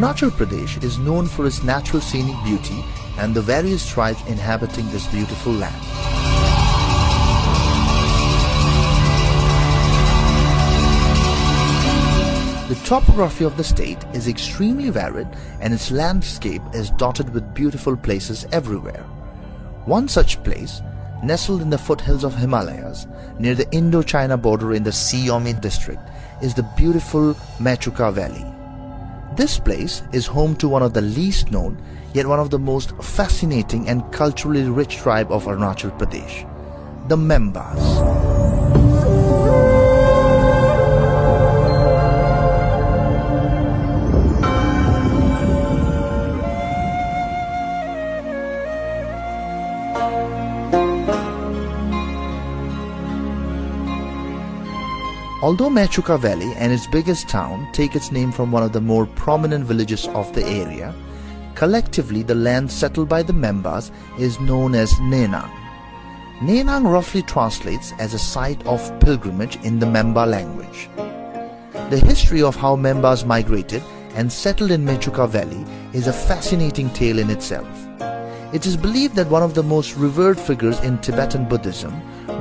Arunachal Pradesh is known for its natural scenic beauty and the various tribes inhabiting this beautiful land. The topography of the state is extremely varied and its landscape is dotted with beautiful places everywhere. One such place, nestled in the foothills of Himalayas near the Indo-China border in the Shi-Yomi district, is the beautiful Menchukha Valley. This place is home to one of the least known yet one of the most fascinating and culturally rich tribe of Arunachal Pradesh, the Membas. Although Machuka Valley and its biggest town take its name from one of the more prominent villages of the area, collectively the land settled by the Membas is known as Nenang. Nenang roughly translates as a site of pilgrimage in the Memba language. The history of how Membas migrated and settled in Menchukha Valley is a fascinating tale in itself. It is believed that one of the most revered figures in Tibetan Buddhism,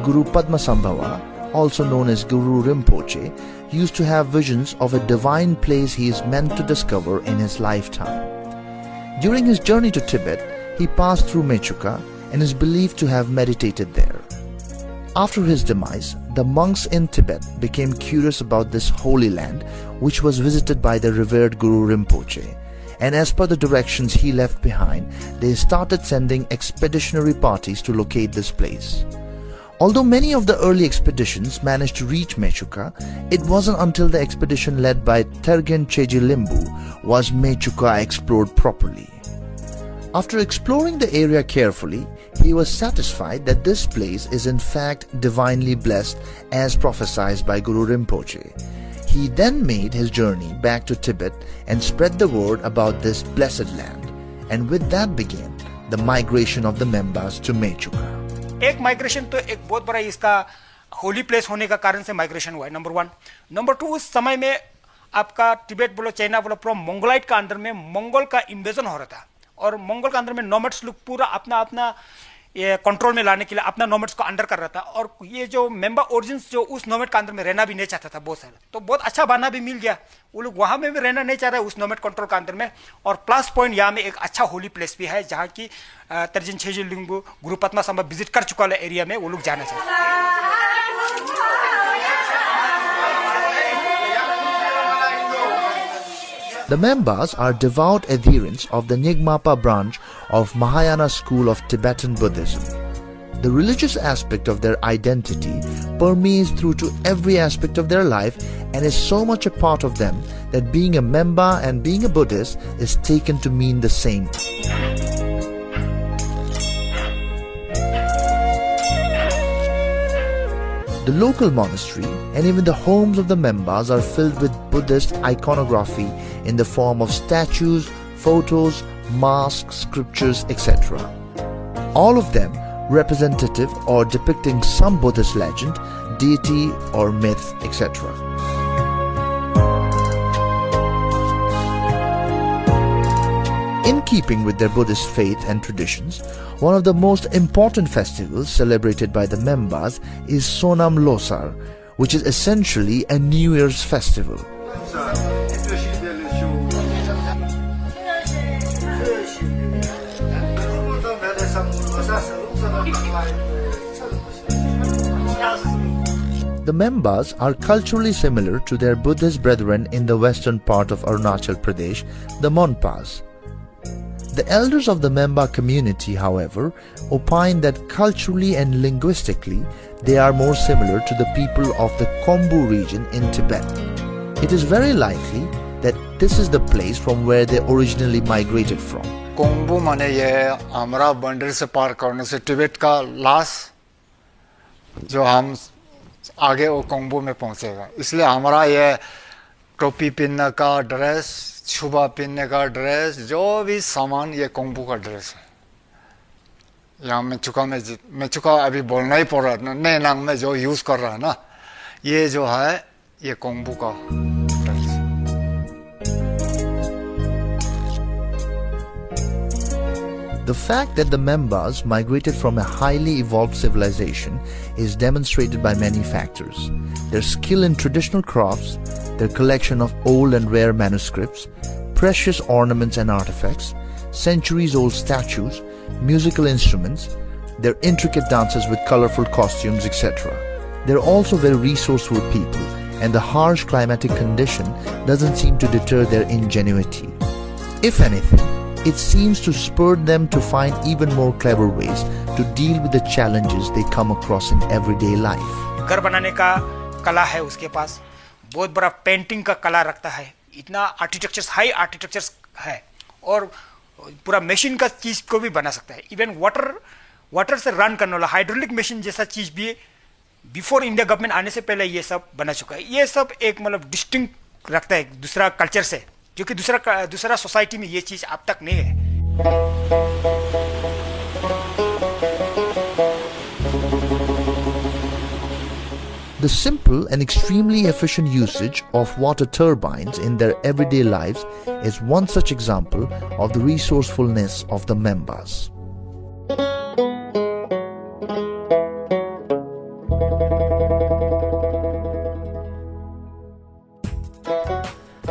Guru Padmasambhava, also known as Guru Rinpoche, used to have visions of a divine place he is meant to discover in his lifetime. During his journey to Tibet, he passed through Menchukha and is believed to have meditated there. After his demise, the monks in Tibet became curious about this holy land, which was visited by the revered Guru Rinpoche, and as per the directions he left behind, they started sending expeditionary parties to locate this place. Although many of the early expeditions managed to reach Menchukha, it wasn't until the expedition led by Tergen Cheji Limbu was Menchukha explored properly. After exploring the area carefully, he was satisfied that this place is in fact divinely blessed as prophesied by Guru Rinpoche. He then made his journey back to Tibet and spread the word about this blessed land, and with that began the migration of the Membas to Menchukha. एक migration तो एक बहुत बड़ा इसका holy place होने का कारण से माइग्रेशन हुआ है, नंबर 1। नंबर 2, उस समय में आपका तिब्बत बोलो, चाइना बोलो, पूरा मंगोलाइट का अंदर में मंगोल का इन्वेजन हो रहा था, और मंगोल का अंदर में नोमैड्स लोग पूरा अपना अपना ये कंट्रोल में लाने के लिए अपना नोमैड्स को अंडर कर रहा था, और ये जो मेंबर ओरिजिन्स जो उस नोमैड का अंदर में रहना भी नहीं चाहता था बहुत सारा, तो बहुत अच्छा बहाना भी मिल गया, वो लोग वहाँ में भी रहना नहीं चाह रहे उस नोमैड कंट्रोल का अंदर में। और प्लस पॉइंट यहाँ में एक अच्छा होली प्लेस भी है जहाँ की तर्जन छेजी लिंगू गुरु पद्मासंभव विजिट कर चुका है एरिया में, वो लोग जाना चाहते हैं। The Membas are devout adherents of the Nyingmapa branch of Mahayana school of Tibetan Buddhism. The religious aspect of their identity permeates through to every aspect of their life and is so much a part of them that being a Memba and being a Buddhist is taken to mean the same. The local monastery and even the homes of the Membas are filled with Buddhist iconography in the form of statues, photos, masks, scriptures, etc. All of them representative or depicting some Buddhist legend, deity or myth, etc. In keeping with their Buddhist faith and traditions, one of the most important festivals celebrated by the Membas is Sonam Losar, which is essentially a New Year's festival. The Membas are culturally similar to their Buddhist brethren in the western part of Arunachal Pradesh, the Monpas. The elders of the Memba community, however, opine that culturally and linguistically they are more similar to the people of the Khombu region in Tibet. It is very likely that this is the place from where they originally migrated from. Khombu माने ये हमारा बंडर से पार करने से तिब्बत का last जो हम आगे वो कोंगबू में पहुंचेगा, इसलिए हमारा ये टोपी पहनने का ड्रेस, छुबा पहनने का ड्रेस, जो भी सामान ये कोंगबू का ड्रेस है। यहाँ मेचुका अभी बोलना ही पड़ रहा है, नेनांग में जो यूज कर रहा है ना, ये जो है ये कोंगबू का dress. The fact that the Membas migrated from a highly evolved civilization is demonstrated by many factors. Their skill in traditional crafts, their collection of old and rare manuscripts, precious ornaments and artifacts, centuries-old statues, musical instruments, their intricate dances with colorful costumes, etc. They're also very resourceful people, and the harsh climatic condition doesn't seem to deter their ingenuity. If anything, it seems to spur them to find even more clever ways to deal with the challenges they come across in everyday life. घर बनाने का कला है उसके पास, बहुत बड़ा painting का कला रखता है, इतना आर्किटेक्चर्स हाई आर्किटेक्चर्स है, और पूरा मशीन का चीज को भी बना सकता है. इवन वाटर से रन करने वाला हाइड्रोलिक मशीन जैसा चीज भी बिफोर इंडिया गवर्नमेंट आने से पहले ये सब बना चुका है. ये सब एक मतलब डिस्टिंक्ट रखता है दूसरा कल्चर से, क्योंकि दूसरा सोसाइटी में ये चीज अब तक नहीं है. The simple and extremely efficient usage of water turbines in their everyday lives is one such example of the resourcefulness of the Membas.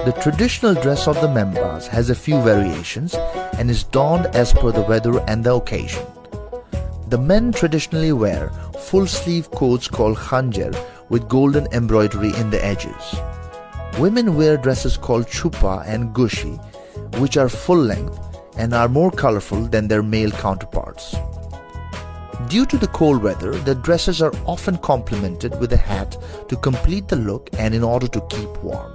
The traditional dress of the Membas has a few variations and is donned as per the weather and the occasion. The men traditionally wear full-sleeve coats called khanjar with golden embroidery in the edges. Women wear dresses called chupa and gushi, which are full-length and are more colorful than their male counterparts. Due to the cold weather, the dresses are often complemented with a hat to complete the look and in order to keep warm.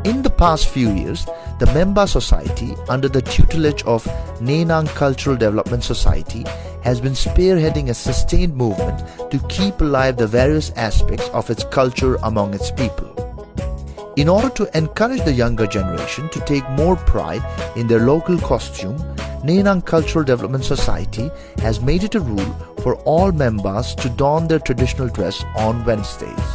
In the past few years, the Memba Society, under the tutelage of Nenang Cultural Development Society, has been spearheading a sustained movement to keep alive the various aspects of its culture among its people. In order to encourage the younger generation to take more pride in their local costume, Nenang Cultural Development Society has made it a rule for all Membas to don their traditional dress on Wednesdays.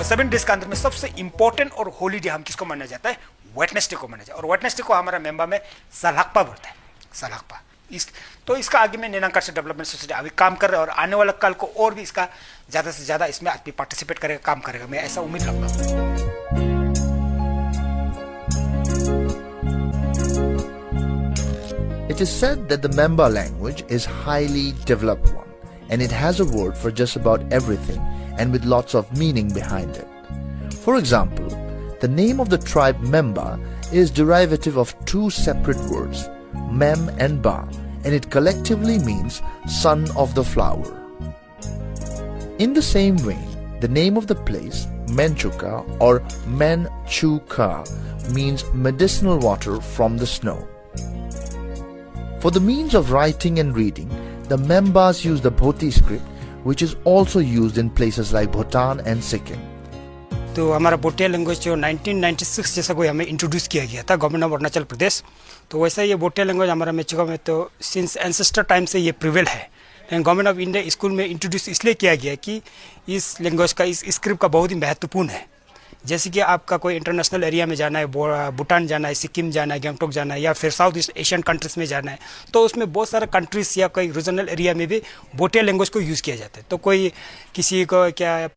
7 days का अंदर में सबसे important और Holi day हम किसको माना जाता है? वेडनेसडे को माना जाता है. और वेडनेसडे को हमारा मेंबा में सलाकपा बोलता है, सलाकपा. तो इसका आगे में नेनांग कल्चरल डेवलपमेंट सोसाइटी अभी काम कर रहा है और आने वाला कल को और भी इसका ज़्यादा से ज़्यादा इसमें आदमी पार्टिसिपेट करेगा, काम करेगा. मैं ऐसा उम्मीद रखता हूँ. It is said that the Memba language is highly developed one, and it has a word for just about everything and with lots of meaning behind it. For example, the name of the tribe Memba is derivative of 2 separate words, Mem and Ba, and it collectively means son of the flower. In the same vein, the name of the place, Menchukha or Menchukha, means medicinal water from the snow. For the means of writing and reading, the Membas use the Bhoti script, which is also used in places like Bhutan and Sikkim. तो हमारा बोटिया language जो 1996 जैसा कोई हमें introduce किया गया था government of Arunachal Pradesh, तो वैसा ये बोटिया लैंग्वेज हमारा मेचुका में तो सिंस एंसेस्टर टाइम से ये प्रिवेल है. लेकिन गवर्नमेंट ऑफ इंडिया स्कूल में इंट्रोड्यूस इसलिए किया गया कि इस लैंग्वेज का इस स्क्रिप्ट का बहुत ही महत्वपूर्ण है. जैसे कि आपका कोई इंटरनेशनल एरिया में जाना है, भूटान जाना है, सिक्किम जाना है, गंगटोक जाना है, या फिर साउथ ईस्ट एशियन कंट्रीज में जाना है, तो उसमें बहुत सारे कंट्रीज या कोई रीजनल एरिया में भी बोटिया लैंग्वेज को यूज़ किया जाता है. तो कोई किसी को क्या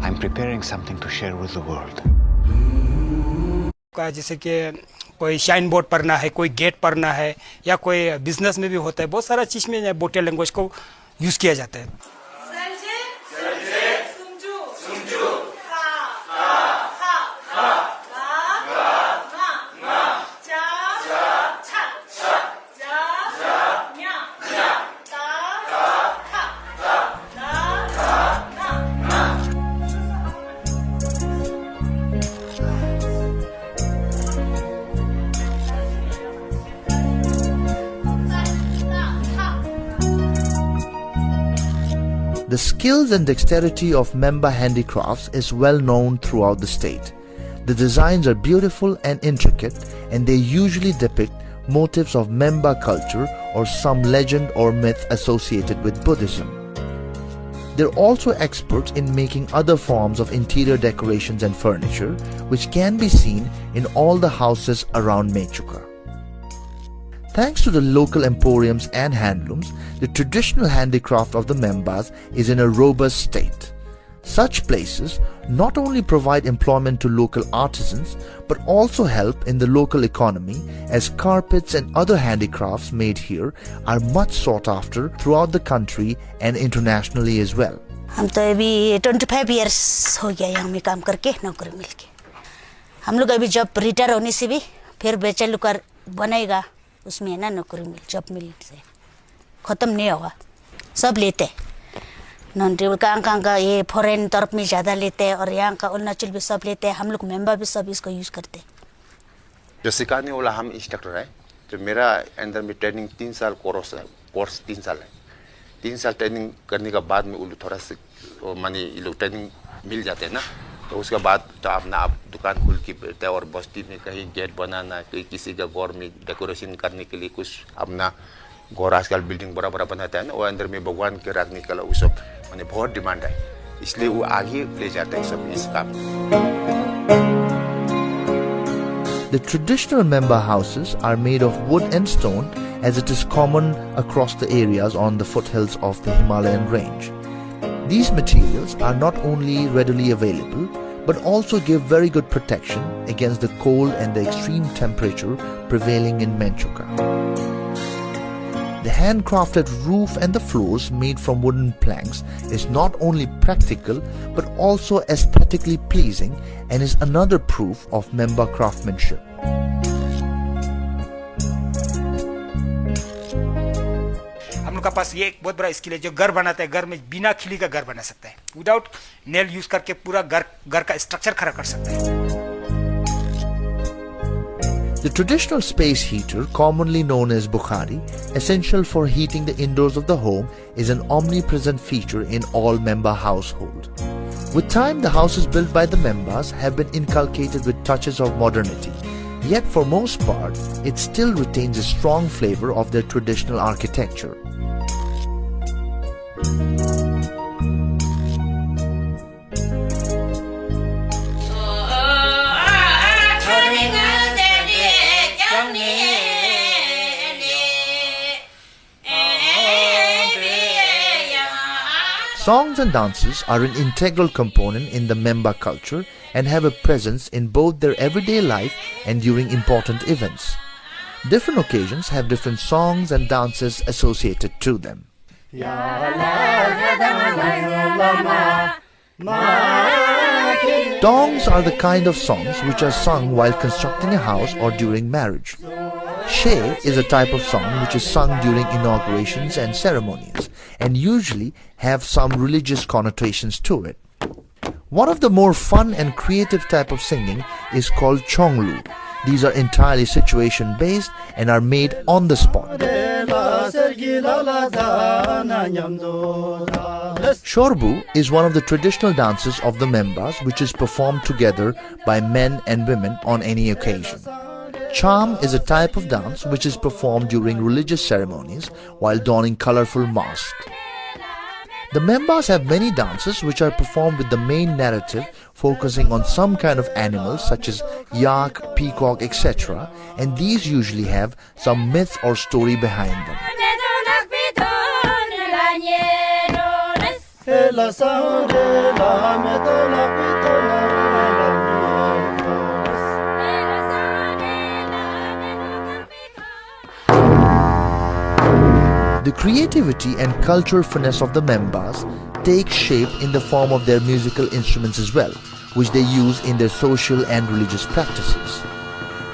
I'm preparing something to share with the world. जैसे कि कोई शाइन बोर्ड पढ़ना है, कोई गेट पढ़ना है, या कोई बिजनेस में भी होता है, बहुत सारा चीज़ में बोटिया लैंग्वेज को यूज़ किया जाता है. The skills and dexterity of Memba handicrafts is well known throughout the state. The designs are beautiful and intricate, and they usually depict motifs of Memba culture or some legend or myth associated with Buddhism. They're also experts in making other forms of interior decorations and furniture, which can be seen in all the houses around Menchukha. Thanks to the local emporiums and handlooms, the traditional handicraft of the Membas is in a robust state. Such places not only provide employment to local artisans but also help in the local economy, as carpets and other handicrafts made here are much sought after throughout the country and internationally as well. हम तो अभी 25 years हो गया यहाँ में काम करके नौकरी मिलके। हम लोग अभी जब रिटायर होने से भी फिर बेचल कर बनेगा उसमें है ना नौकरी मिल जब मिल से ख़त्म नहीं होगा, सब लेते हैं। नॉन ट्रिबल का ये फॉरेन तरफ में ज़्यादा लेते हैं और यहाँ का अरुणाचल भी सब लेते हैं। हम लोग मेंबर भी सब इसको यूज़ करते हैं। जो सिखाने वाला हम इंस्ट्रक्टर है, तो मेरा अंदर में ट्रेनिंग 3 साल कोर्स 3 साल है। 3 साल ट्रेनिंग करने के बाद में वो लोग थोड़ा से मानी ये लोग ट्रेनिंग मिल जाते हैं ना, तो उसके बाद तो अपना आप दुकान खोल के बैठते हैं और बस्ती में कहीं गेट बनाना, कहीं किसी का घर में डेकोरेशन करने के लिए कुछ अपना घर आजकल बिल्डिंग बड़ा बड़ा बनाता है ना, वो अंदर में भगवान के रखने का वो सब माने बहुत डिमांड है, इसलिए वो आगे ले जाते हैं सब इस काम। The traditional Memba houses are made of wood and stone, as it is common across the areas on the foothills of the Himalayan range. These materials are not only readily available but also give very good protection against the cold and the extreme temperature prevailing in Menchukha. The handcrafted roof and the floors made from wooden planks is not only practical but also aesthetically pleasing and is another proof of Memba craftsmanship. हम लोग के पास ये एक बहुत बड़ा skill है जो घर बनाता है, घर में बिना खिली का घर बना सकता है, विदाउट नेल यूज करके पूरा घर का स्ट्रक्चर खड़ा कर सकता है। The traditional space heater, commonly known as bukhari, essential for heating the indoors of the home, is an omnipresent feature in all Memba household. With time, the houses built by the Membas have been inculcated with touches of modernity. Yet for most part, it still retains a strong flavor of their traditional architecture. Songs and dances are an integral component in the Memba culture and have a presence in both their everyday life and during important events. Different occasions have different songs and dances associated to them. Dongs are the kind of songs which are sung while constructing a house or during marriage. She is a type of song which is sung during inaugurations and ceremonies and usually have some religious connotations to it. One of the more fun and creative type of singing is called chonglu. These are entirely situation based and are made on the spot. Shorbu is one of the traditional dances of the Membas which is performed together by men and women on any occasion. Charm is a type of dance which is performed during religious ceremonies while donning colorful masks. The Membas have many dances which are performed with the main narrative focusing on some kind of animal such as yak, peacock, etc. and these usually have some myth or story behind them. The creativity and cultural finesse of the Membas take shape in the form of their musical instruments as well, which they use in their social and religious practices.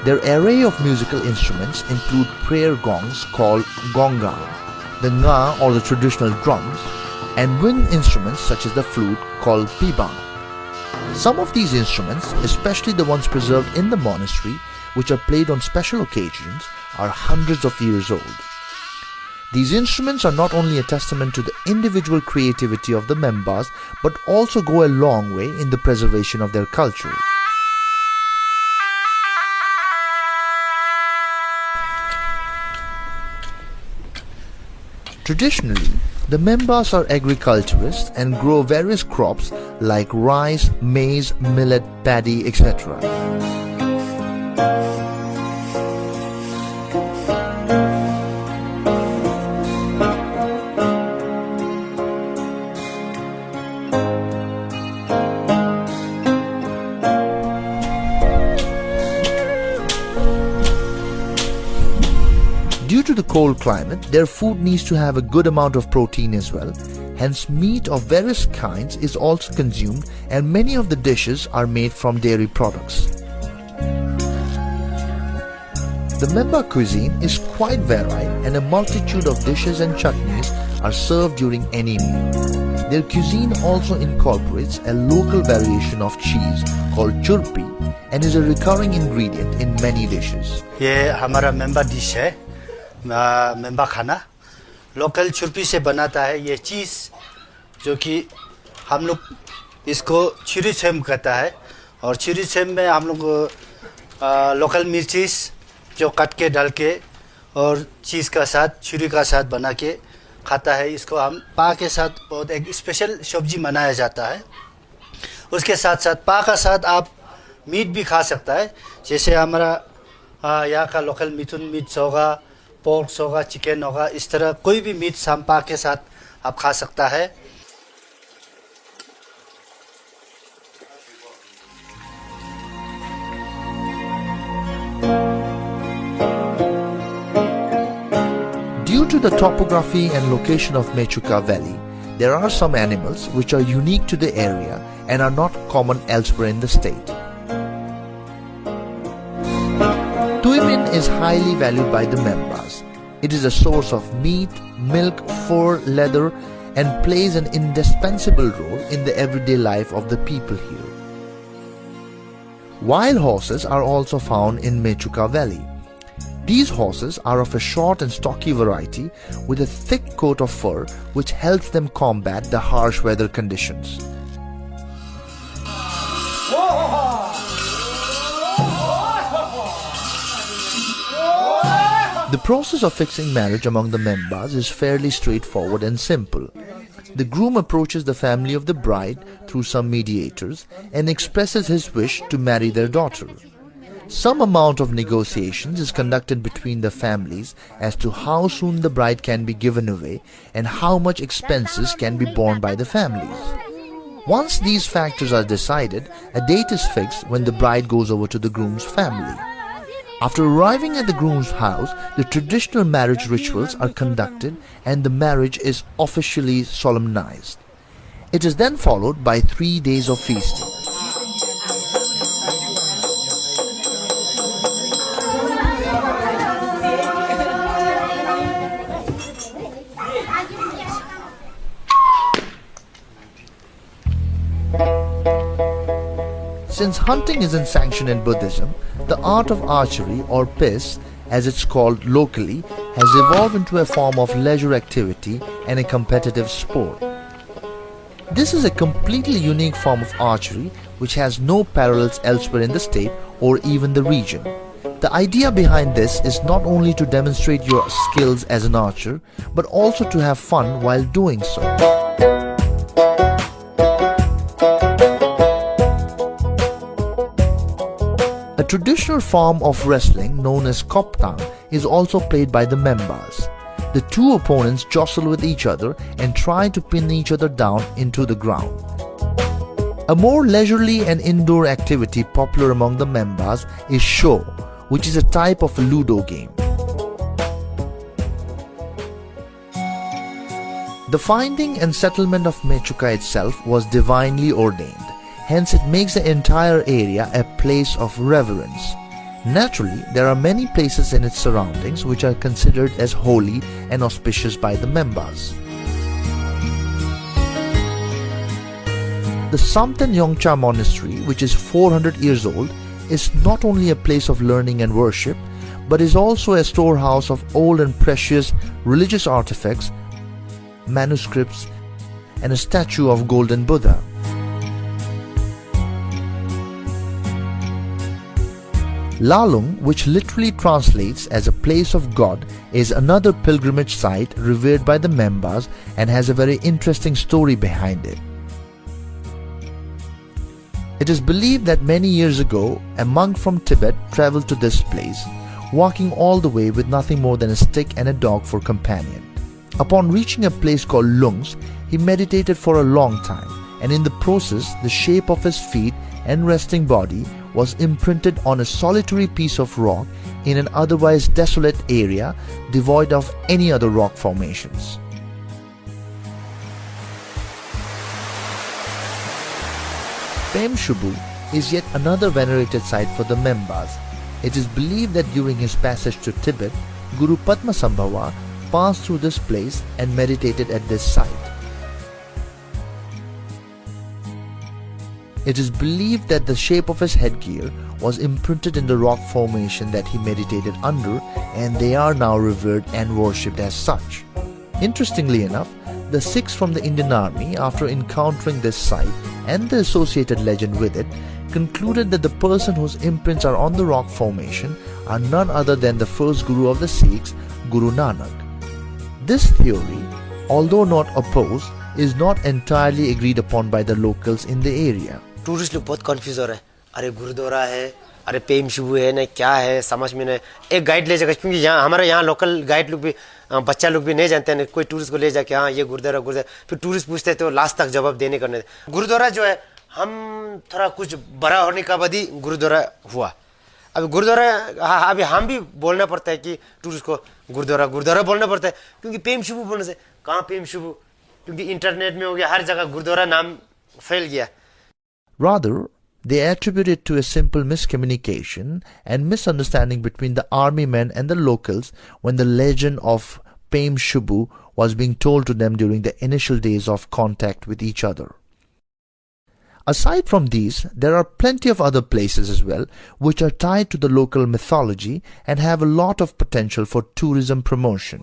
Their array of musical instruments include prayer gongs called gonga, the nga or the traditional drums, and wind instruments such as the flute called pibang. Some of these instruments, especially the ones preserved in the monastery, which are played on special occasions, are hundreds of years old. These instruments are not only a testament to the individual creativity of the Membas, but also go a long way in the preservation of their culture. Traditionally, The Membas are agriculturists and grow various crops like rice, maize, millet, paddy, etc. Due to the cold climate, their food needs to have a good amount of protein as well. Hence, meat of various kinds is also consumed, and many of the dishes are made from dairy products. The Memba cuisine is quite varied, and a multitude of dishes and chutneys are served during any meal. Their cuisine also incorporates a local variation of cheese called churpi and is a recurring ingredient in many dishes. ये हमारा मेंबा dish है, मेंबा खाना local chhurpi से बनाता है। ये चीज़ जो कि हम लोग इसको छिरी सेम कहता है, और छिरी सेम में हम लोग लोकल मिर्चीस जो काट के डाल के और चीज़ का साथ छुरी का साथ बना के खाता है। इसको हम पा के साथ बहुत एक स्पेशल सब्जी बनाया जाता है। उसके साथ साथ पा का साथ आप मीट भी खा सकता है, जैसे हमारा यहाँ का लोकल मिथुन मीट होगा, पोर्क होगा, चिकन होगा, इस तरह कोई भी मीट सांपा के साथ आप खा सकता है। Due to the topography and location of Menchukha Valley, there are some animals which are unique to the area and are not common elsewhere in the state. Tuimin is highly valued by the Membas. It is a source of meat, milk, fur, leather, and plays an indispensable role in the everyday life of the people here. Wild horses are also found in Menchukha Valley. These horses are of a short and stocky variety with a thick coat of fur which helps them combat the harsh weather conditions. The process of fixing marriage among the Membas is fairly straightforward and simple. The groom approaches the family of the bride through some mediators and expresses his wish to marry their daughter. Some amount of negotiations is conducted between the families as to how soon the bride can be given away and how much expenses can be borne by the families. Once these factors are decided, a date is fixed when the bride goes over to the groom's family. After arriving at the groom's house, the traditional marriage rituals are conducted and the marriage is officially solemnized. It is then followed by 3 days of feasting. Since hunting isn't sanctioned in Buddhism, the art of archery, or pis as it's called locally, has evolved into a form of leisure activity and a competitive sport. This is a completely unique form of archery which has no parallels elsewhere in the state or even the region. The idea behind this is not only to demonstrate your skills as an archer, but also to have fun while doing so. A traditional form of wrestling known as koptang is also played by the Membas. The two opponents jostle with each other and try to pin each other down into the ground. A more leisurely and indoor activity popular among the Membas is show, which is a type of a Ludo game. The finding and settlement of Menchukha itself was divinely ordained. Hence, it makes the entire area a place of reverence. Naturally, there are many places in its surroundings which are considered as holy and auspicious by the Membas. The Samten Yongcha Monastery, which is 400 years old, is not only a place of learning and worship, but is also a storehouse of old and precious religious artifacts, manuscripts, and a statue of Golden Buddha. Lalung, which literally translates as a place of God, is another pilgrimage site revered by the Membas and has a very interesting story behind it. It is believed that many years ago, a monk from Tibet traveled to this place, walking all the way with nothing more than a stick and a dog for companion. Upon reaching a place called Lungs, he meditated for a long time, and in the process, the shape of his feet and resting body was imprinted on a solitary piece of rock in an otherwise desolate area devoid of any other rock formations. Menchukha is yet another venerated site for the Membas. It is believed that during his passage to Tibet, Guru Padmasambhava passed through this place and meditated at this site. It is believed that the shape of his headgear was imprinted in the rock formation that he meditated under, and they are now revered and worshipped as such. Interestingly enough, the Sikhs from the Indian Army, after encountering this site and the associated legend with it, concluded that the person whose imprints are on the rock formation are none other than the first Guru of the Sikhs, Guru Nanak. This theory, although not opposed, is not entirely agreed upon by the locals in the area. Tourist लोग बहुत confuse हो रहे हैं, अरे गुरुद्वारा है, अरे पेमशुबू है ना, क्या है समझ में नहीं। एक गाइड ले जाएगा, क्योंकि यहाँ हमारे यहाँ लोकल गाइड लोग भी, बच्चा लोग भी नहीं जानते हैं, कोई टूरिस्ट को ले जाके हाँ ये गुरुद्वारा, फिर टूरिस्ट पूछते हैं तो लास्ट तक जवाब देने का नहीं। गुरुद्वारा जो है, हम थोड़ा कुछ बड़ा होने का बाद ही गुरुद्वारा हुआ। अब गुरुद्वारा अभी हम भी बोलना पड़ता है कि टूरिस्ट को गुरुद्वारा बोलना पड़ता है, क्योंकि पेमशुबू बोलने से कहाँ पेमशुबू, क्योंकि इंटरनेट में हो गया, हर जगह गुरुद्वारा नाम फैल गया। Rather, they attribute it to a simple miscommunication and misunderstanding between the army men and the locals when the legend of Menchukha was being told to them during the initial days of contact with each other. Aside from these, there are plenty of other places as well which are tied to the local mythology and have a lot of potential for tourism promotion.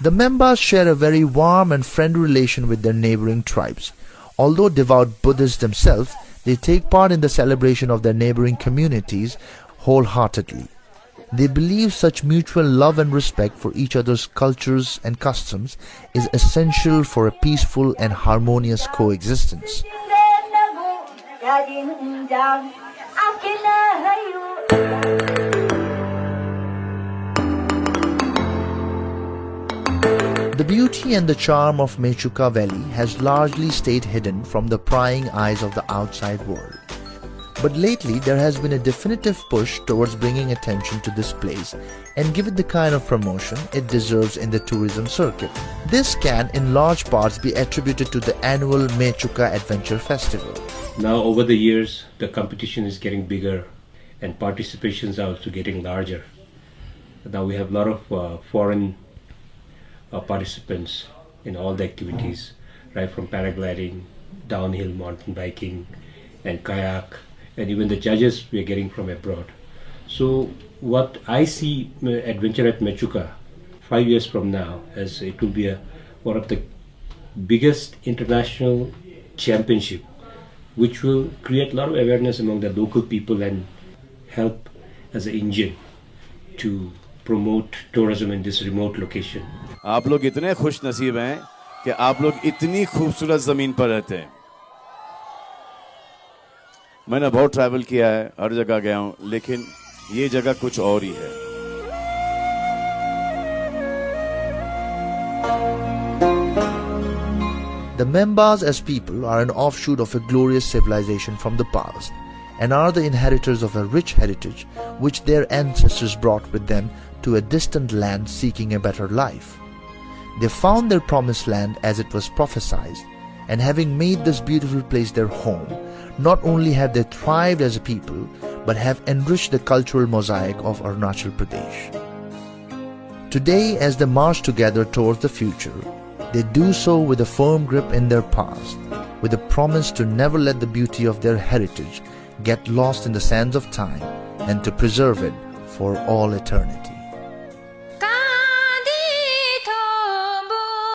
The Membas share a very warm and friendly relation with their neighboring tribes. Although devout Buddhists themselves, they take part in the celebration of their neighboring communities wholeheartedly. They believe such mutual love and respect for each other's cultures and customs is essential for a peaceful and harmonious coexistence. The beauty and the charm of Menchukha Valley has largely stayed hidden from the prying eyes of the outside world. But lately there has been a definitive push towards bringing attention to this place and give it the kind of promotion it deserves in the tourism circuit. This can in large parts be attributed to the annual Menchukha Adventure Festival. Now over the years the competition is getting bigger and participations are also getting larger. Now we have a lot of foreign participants in all the activities, right from paragliding, downhill mountain biking and kayak, and even the judges we are getting from abroad. So what I see adventure at Menchukha 5 years from now, as it will be one of the biggest international championship, which will create a lot of awareness among the local people and help as an engine to promote tourism in this remote location. आप लोग इतने खुश नसीब हैं कि आप लोग इतनी खूबसूरत ज़मीन पर रहते हैं। मैंने बहुत ट्रैवल किया है, हर जगह गया हूँ, लेकिन ये जगह कुछ और ही है। The Membas as people are an offshoot of a glorious civilization from the past and are the inheritors of a rich heritage which their ancestors brought with them to a distant land seeking a better life. They found their promised land as it was prophesied, and having made this beautiful place their home, not only have they thrived as a people, but have enriched the cultural mosaic of Arunachal Pradesh. Today, as they march together towards the future, they do so with a firm grip in their past, with a promise to never let the beauty of their heritage get lost in the sands of time and to preserve it for all eternity.